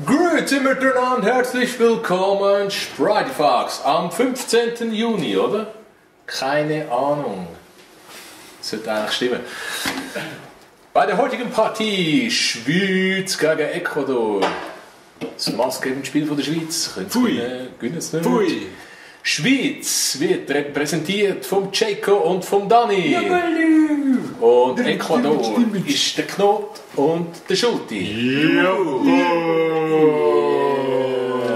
Grüezi miteinander, herzlich willkommen, Spridefox am 15. Juni, oder? Keine Ahnung. Das sollte eigentlich stimmen. Bei der heutigen Partie Schweiz gegen Ecuador. Das maßgebende Spiel von der Schweiz. Pfui. Pfui. Schweiz wird repräsentiert vom Checo und vom Dani. Und Ecuador ist der Knot und der Schulti.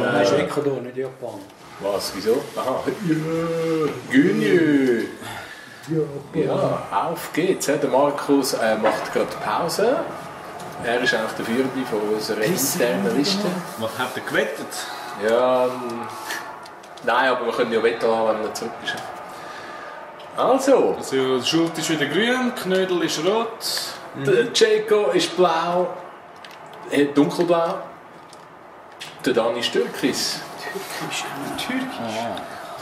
Nein, ist Ecuador, nicht Japan. Was, wieso? Aha. Günjü. Ja, auf geht's. Der Markus macht gerade Pause. Er ist eigentlich der Führende von unserer internen Liste. Was habt ihr gewettet? Ja, nein, aber wir können ja wetten lassen, wenn er zurück ist. Also. Der Schult ist wieder grün, Knödel ist rot. Der Checo ist blau, dunkelblau. Der Dani ist türkis. Türkisch.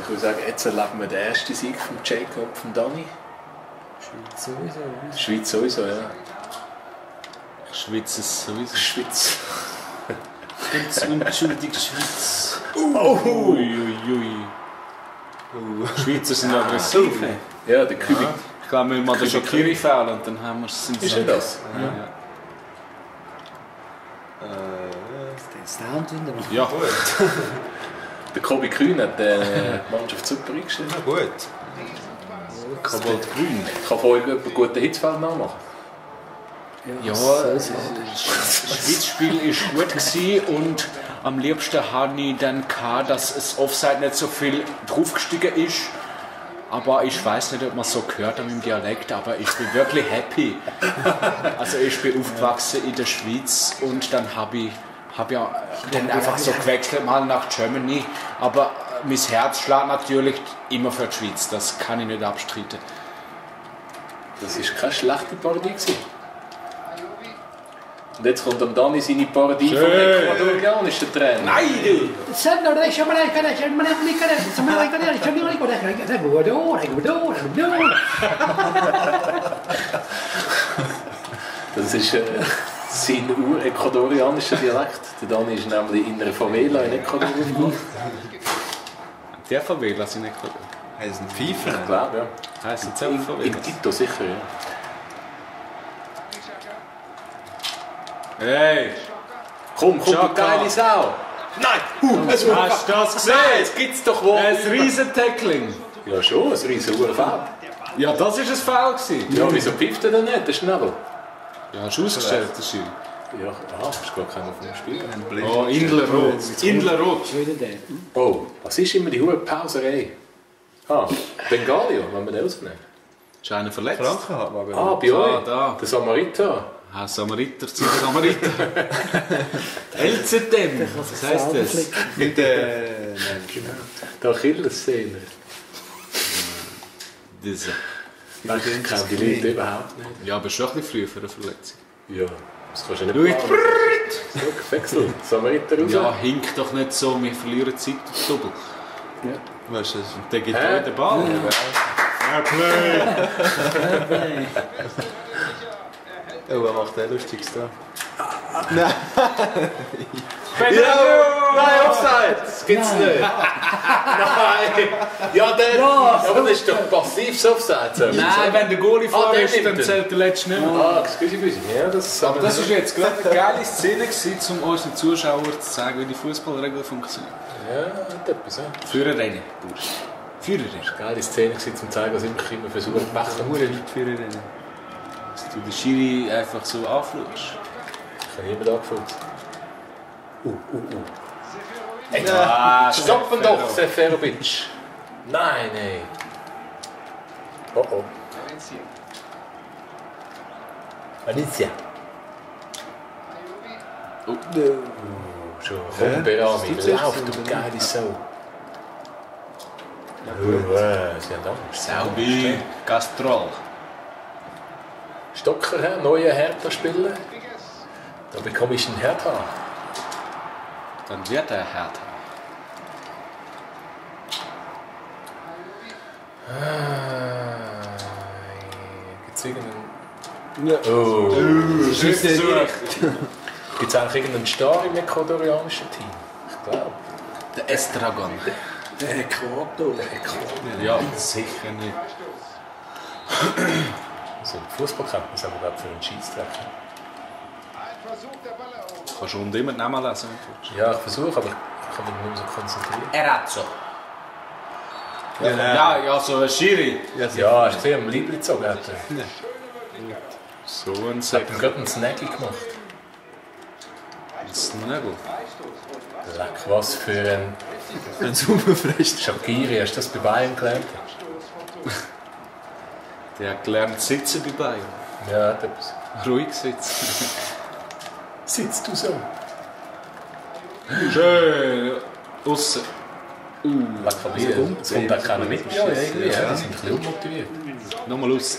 Ich würde sagen, jetzt erleben wir den ersten Sieg vom Checo und vom Dani. Schweiz sowieso. Schweiz sowieso, ja. Schweiz ist sowieso. Schweiz. Ganz unschuldig Schweiz. Uiuiui. Schweizer sind aggressiv. Ja, der Kübik. Ja. Ich glaube, wir müssen den Shakiri fehlen und dann haben wir es. Ist denn das? Den Sound wieder noch. Ja. Der Kobi Kühn hat die Mannschaft super eingestellt. Na gut. Koboldgrün. Ich kann vorhin einen guten Hitzfeld nachmachen. Ja, das Schweizspiel war gut gewesen und am liebsten habe ich dann gehabt, dass es Offside nicht so viel draufgestiegen ist. Aber ich weiß nicht, ob man so gehört an meinem Dialekt, aber ich bin wirklich happy. Also ich bin aufgewachsen in der Schweiz und dann habe ich dann einfach so gewechselt mal nach Germany. Aber mein Herz schlägt natürlich immer für die Schweiz, das kann ich nicht abstreiten. Das war keine schlechte Parodie. Und jetzt kommt am Dani seine Parodie vom ecuadorianischen Trainer. Nein, du! Das ist sein ur-ecuadorianischer Dialekt. Der Dani ist nämlich in einer Favela in Ecuador aufgewachsen. Der Favela sind nicht gut. Heißt ein Pfeifer? Ich glaube, ja. Heißt jetzt auch Favela? In Quito sicher, ja. Hey! Komm, du geile Sau! Nein! Hast du das gesehen? Das gibt's doch wohl! Ein riesen Tackling! Ja schon, ein riesen Foul. Ja, das war ein Foul gewesen. Ja, wieso pfeift er denn nicht, der Schnabel? Ja, hast du ausgestellt, der Schiri? Ja, ist gar keiner von dem Spiel. Oh, Indlerrot. Indlerrot. Schon wieder der. Oh, was ist immer die hohe Pauserei? Bengalio, wenn wir den ausnehmen. Ist einer verletzt? Krankenhaft. Bei euch? Da. Der Samariter. Samariter, Samariter. LZM, was heisst das? Mit Der Achillessehne. Diese. Ich kenne die Leute überhaupt nicht. Ja, aber schon ein bisschen früh für eine Verletzung. Ja, das kannst du nicht planen. So, Wechsel, Samariter raus. Ja, hink doch nicht so, wir verlieren Zeit auf Doppel. Was ist das? Und der gibt euch den Ball. Oh, was macht der Lustiges da? Nein, Offside! Das gibt's nicht. Nein! Ja, aber das ist doch passives Offside. Nein, wenn der Goalie vor der ist, nimmt dann ihn. zählt der letzte nicht mehr. Excuse. Ja, das Aber das war jetzt gerade eine geile Szene, um unseren Zuschauern zu zeigen, wie die Fußballregeln funktionieren. Ja, hat etwas, ja. Führerrennen. Führerrennen. Geile Szene gewesen, um zu zeigen, was immer versucht zu machen. Hure Leute für ihn. Dass du den Schiri einfach so anflugst. Ich habe niemand angefüllt. Stoppen doch, Seferovic! Nein, nein. Oh. Alicia. Schon. Komm, Berami, lauf, du geile Sau. Sie haben Angst. Saubi, Gastrol. Stocker, neuer Hertha-Spieler. Da bekomme ich einen Hertha. Dann wird er härter. Gibt es irgendeinen... Oh, Schüsse direkt. Gibt es eigentlich irgendeinen Star im ecuadorianischen Team? Ich glaube. Der Estragon. Der Äquator. Ja, sicher nicht. Also Fußball kennt man es aber gerade für einen Scheissdreck. Kannst du immer den Namen lesen? Ja, ich versuche, aber ich kann mich nicht mehr so konzentrieren. Erazzo. Ja, so ein Schiri. Ja, hast du gesehen, am Liebling gezogen hat er. So ein Hat Säck. ihm gerade einen Snacky gemacht. Ein Snagel. Leck, was für ein Superfrest. Shaqiri, hast du das bei Bayern gelernt? Der hat gelernt sitzen bei Bayern. Ja, hat etwas. Ruhig sitzen. Sitzt du so? Schön. Aussen. Leck, aber es kommt auch keiner mit. Ja, irgendwie, ja, die sind ein bisschen unmotiviert. Nochmal aus.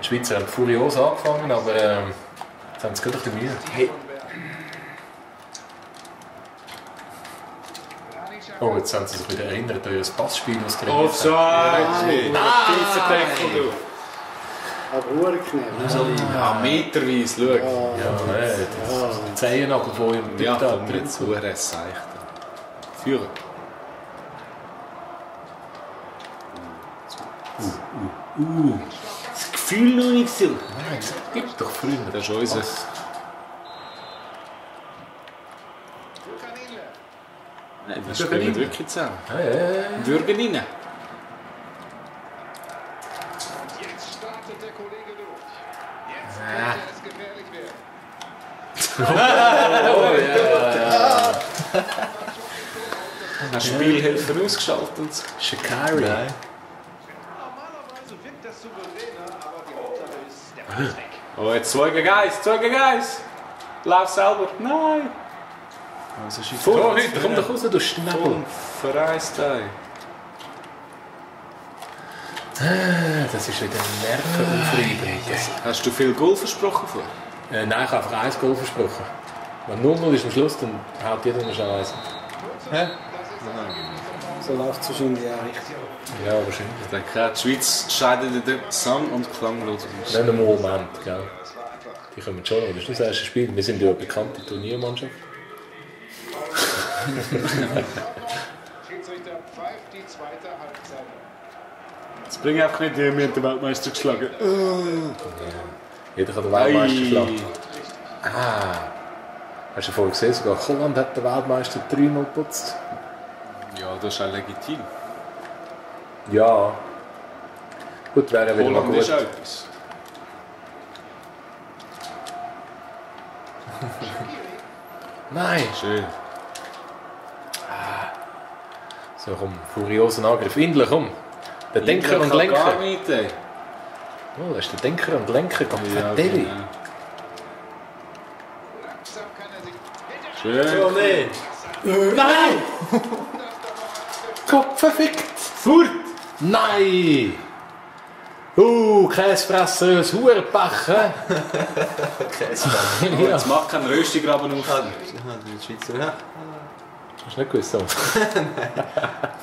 Die Schweizer haben furios angefangen, aber jetzt haben sie gerade ein bisschen Mühe. Hey. Oh, jetzt haben sie sich wieder erinnert an ihr Passspiel, das trainiert haben. Offside! Nein. Aber Uhrknell. Ja, meterweise, schau. Ja, nein, die Zehennagel von ihrem Ja, Diktat. komm jetzt zu, er seicht. Führen. Das Gefühl noch nicht so. Nein, das gibt doch Freunde. Das ist unser. Nein, wir spielen wirklich zusammen. Würgen rein. Jetzt startet der Kollege durch. Jetzt Ja. könnte es gefährlich werden. Ein Spielhelfer ausgeschaltet. Shaqiri. Normalerweise wirkt das souveräner, aber die Hauptsache ist der Ball ist weg. Oh, jetzt 2 gegen 1, 2 gegen 1. Lauf selber. Nein. Also schießt Komm doch raus, du Schnabel. Verreist ein. Das ist wieder nervenaufreibend. Hast du viel Goal versprochen vor? Nein, ich habe einfach 1 Goal versprochen. Wenn 0-0 ist am Schluss, dann haut jeder noch schnell 1. Hä? So läuft es wahrscheinlich auch richtig. Ja, wahrscheinlich. Ich denke, die Schweiz scheidet in der sang- und klanglos aus. Nicht im Moment, gell? Die kommen schon noch. Das ist nicht das erste Spiel. Wir sind ja eine bekannte Turniermannschaft. Schiedsrichter pfeift die zweite Halbzeit. Das bringt einfach nicht, wir haben den Weltmeister geschlagen. Jeder kann den Weltmeister schlagen. Hast du vorhin gesehen, sogar Holland hat den Weltmeister 3-0 geputzt. Ja, das ist auch legitim. Ja. Gut, wäre wieder mal Holland ist gut. auch etwas. Nein! Schön. So, komm, furiosen Angriff. Indler, komm. Der Denker und Lenker. Gar nicht, ey. Oh, das ist der Denker und Lenker. Gott, Ja, Verdelli. genau. Langsam kann er sich hinter Schön. nee. Nein! Gott, verfickt! Furt! Nein! Käsefresser, ein Hurenpachen. Oh, jetzt macht keinen Röstigraben auf. Die Schweizer, ja. Hast du nicht gewusst? So.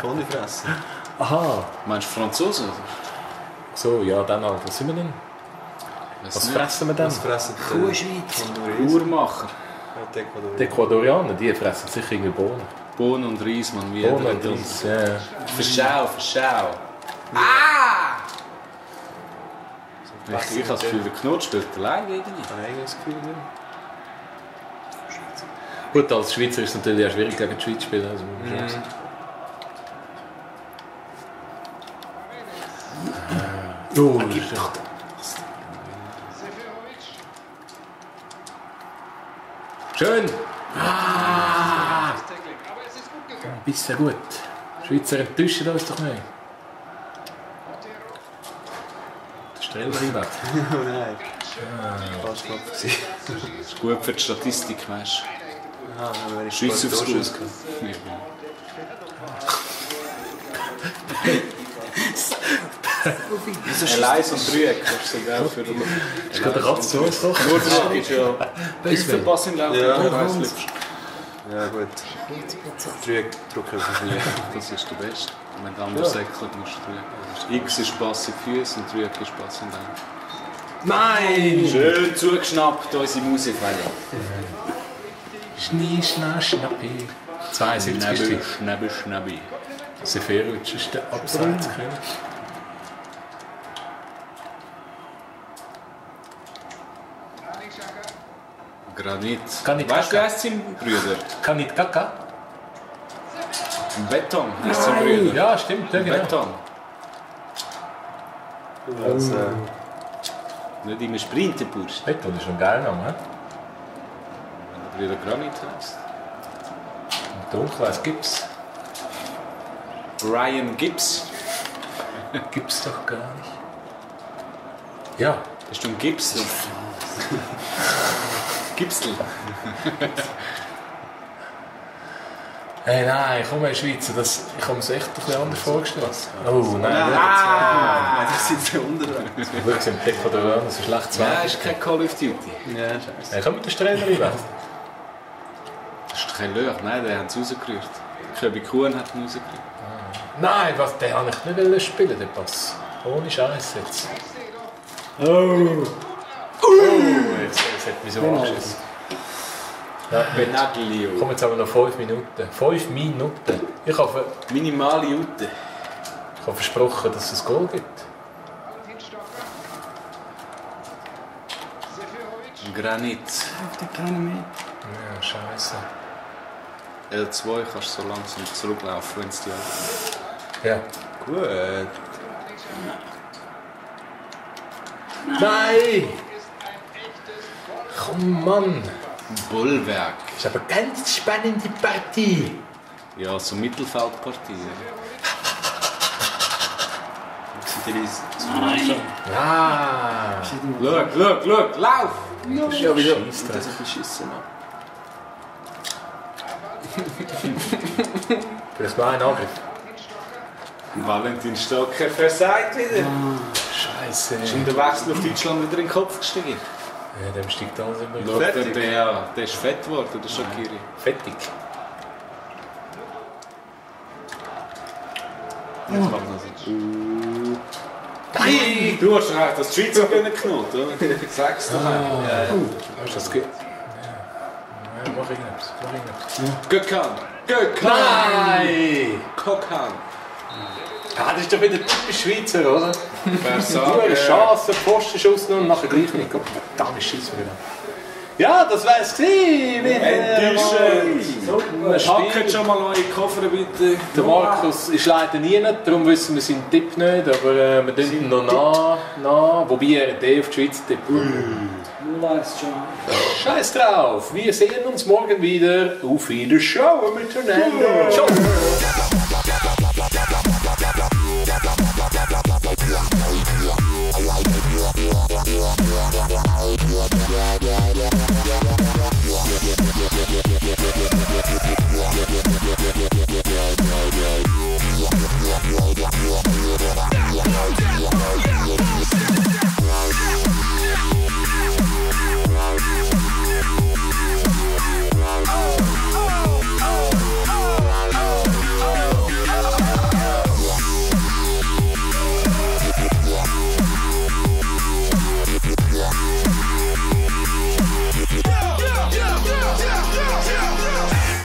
Volle Fresse. Aha. Meinst du Franzosen? Oder? So, ja, dann halt. Was sind wir denn? Was fressen wir denn? Was fressen die Kuhschweiz. Uhrmacher. Die Ecuadorianer, die fressen sicher irgendwie Bohnen. Bohnen und Reis, man. Wie Bohnen und Reis, ja. Verschau. Ich habe das Gefühl, der Knot spielt allein gegen ihn. Nein, das Gefühl, ja. Gut, als Schweizer ist es natürlich auch schwierig gegen die Schweiz zu spielen. Also, schön! das Tackling. Aber es ist gut gegangen. Ein bisschen gut. Die Schweizer enttäuschen uns doch nicht. Der Streller weg. Oh nein. Fast knapp gewesen. Das ist gut für die Statistik, weißt du. Aha, dann wäre ich Schweiz aufs Torschuss Schuss. Allein und Dreieck kannst du sogar für den... Ist gerade der Katze so ist doch. Nur Dreieck ist ja... Bis für Pass in Lauf, Ja. du weißt liebst. Ja gut. Dreieck drücken auf den Knie. Das ist der Beste. Wenn du anders säckeln musst du Dreieck. X ist Pass in die Füße und Dreieck ist Pass in den Lauf. Nein! Schön zugeschnappt, unsere Musikwelle. Schnie, schna, schnappi. 72 ist die. Schnabbi, Schnabbi. Seferovic ist der Abseitskönig. Granit. Granit Weißt du, Xhaka. wer ist sein Brüder? Kanit Kaka? Beton ist sein Brüder. Ja, stimmt, ja, genau. Beton. Also, Nicht immer Sprinterbursch. Beton ist ein geiler Name, he? Wenn der Brüder Granit heißt. Im Dunkeln Gips. Brian Gibbs. Gibt's doch gar nicht. Ja, Hast du einen Gips? Gipsel. hey, nein, komm mal, Schweizer, ich habe mir es echt ein bisschen anders vorgestellt. Oh, nein, das sind sie unten. wir sind Deck oder Röhren, das ist schlecht Nein, zwei. ist kein Call of Duty. Ja, scheiße. Hey, komm mit der Trainer rein. Das ist kein Löch. Nein, den haben sie rausgerührt. Köbi Kuhn hat ihn rausgerührt. Nein, was, den habe ich nicht spielen, den Pass. Ohne Scheiß jetzt. Jetzt hat mich so angeschissen. Ja, Benaglio. komm, jetzt haben wir noch 5 Minuten. 5 Minuten. Ich habe Minimale Jute. versprochen, dass es ein Goal gibt. Granit. Keine mehr. Ja, scheiße. L2 kannst du so langsam zurücklaufen, wenn es dir. Ja. Gut. Nein! Komm, Mann! Bollwerk. Das ist aber eine ganz spannende Partie. Ja, so Mittelfeldpartie. Ja! Schau, lauf! Ja, wieder. Das ist ein Beschissen. Vielleicht mal ein Angriff. Valentin Stocker versagt wieder. Scheiße. Ist in der Wechsel auf Deutschland wieder in den Kopf gestiegen. Ja, dem steigt alles immer. Schau, der ist fett geworden, der Shaqiri. Fettig. Jetzt macht er so. Nein! Du hast schon recht, das Schweizer geknallt, oder? Sag's doch einfach. Weißt du, das geht? Ja, mach irgendetwas. Gökhan! Nein! Kokhan! Ah, das ist doch wieder typisch Schweizer, oder? Versagen! Nur eine Chance, Postenschuss und nachher gleich nicht. Verdammt, Scheiße wieder. Ja, das wär's gewesen. Packt schon mal eure Koffer bitte. Der Markus ist leider nie nicht, darum wissen wir seinen Tipp nicht, aber wir tun ihn noch nach. Wobei er auf die Schweiz tippt. Scheiß drauf, wir sehen uns morgen wieder. Auf Wiederschauen miteinander. Ciao.